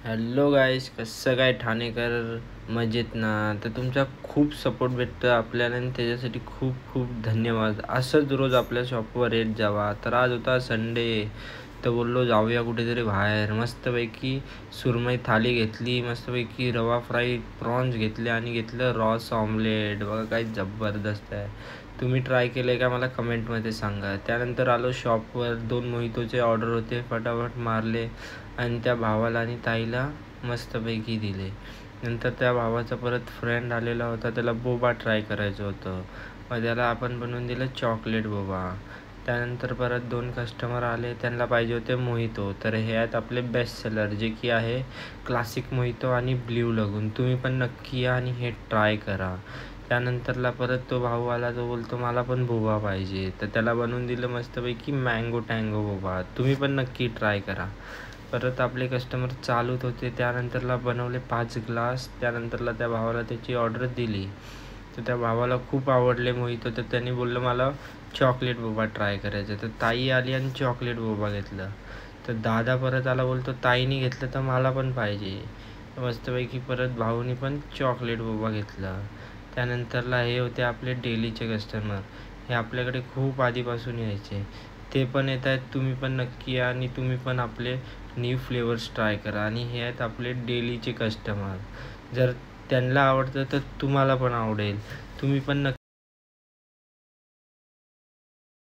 Hello गाईस, कसं काय ठाणेकर? मजेत ना? तर तुमचा खूप सपोर्ट भेटतो आपल्याला आणि त्याच्यासाठी खूप खूप धन्यवाद. असंच रोज आपल्या शॉपवर येत जावा. तर आज होता संडे, तर बोललो जाऊया कुठेतरी बाहेर. मस्तपैकी सुरमई थाली घेतली, मस्तपैकी रवा फ्राय प्रॉन्स घेतले आणि घेतलं रॉस ऑमलेट. बघा काय जबरदस्त आहे. तुम्ही ट्राय केलं आहे का मला कमेंटमध्ये सांगा. त्यानंतर आलो शॉपवर, 2 मोहितोचे ऑर्डर होते, फटाफट मारले आणि त्या भावाला आणि ताईला मस्तपैकी दिले. नंतर त्या भावाचा परत फ्रेंड आलेला होता, त्याला बोबा ट्राय करायचं होतं, मग त्याला आपण बनवून दिलं चॉकलेट बोबा. त्यानंतर परत 2 कस्टमर आले, त्यांना पाहिजे होते मोहितो. तर हे आहेत आपले बेस्ट सेलर, जे की आहे क्लासिक मोहितो आणि ब्ल्यू लगून. तुम्ही पण नक्की या आणि हे ट्राय करा. त्यानंतरला परत तो भाऊ आला, तो बोलतो मला पण बोबा पाहिजे, तर त्याला बनवून दिलं मस्तपैकी मँगो टँगो बोबा. तुम्ही पण नक्की ट्राय करा. परत आपले कस्टमर चालूच होते, त्यानंतरला बनवले 5 ग्लास. त्यानंतरला त्या भावाला त्याची ऑर्डर दिली, तर त्या भावाला खूप आवडले मोहितो, तर त्यांनी बोललं मला चॉकलेट बोबा ट्राय करायचं. तर ताई आली आणि चॉकलेट बोबा घेतलं. तर दादा परत आला, बोलतो ताईने घेतलं तर मला पण पाहिजे. मस्तपैकी परत भाऊनी पण चॉकलेट बोबा घेतला. त्यानंतरला हे होते आपले डेलीचे कस्टमर, हे आपल्याकडे खूप आधीपासून यायचे, ते पण येत आहेत. तुम्ही पण नक्की या आणि तुम्ही पण आपले न्यू फ्लेवर्स ट्राय करा. आणि हे आहेत आपले डेलीचे कस्टमर, जर त्यांना आवडतं तर तुम्हाला पण आवडेल. तुम्ही पण नक्की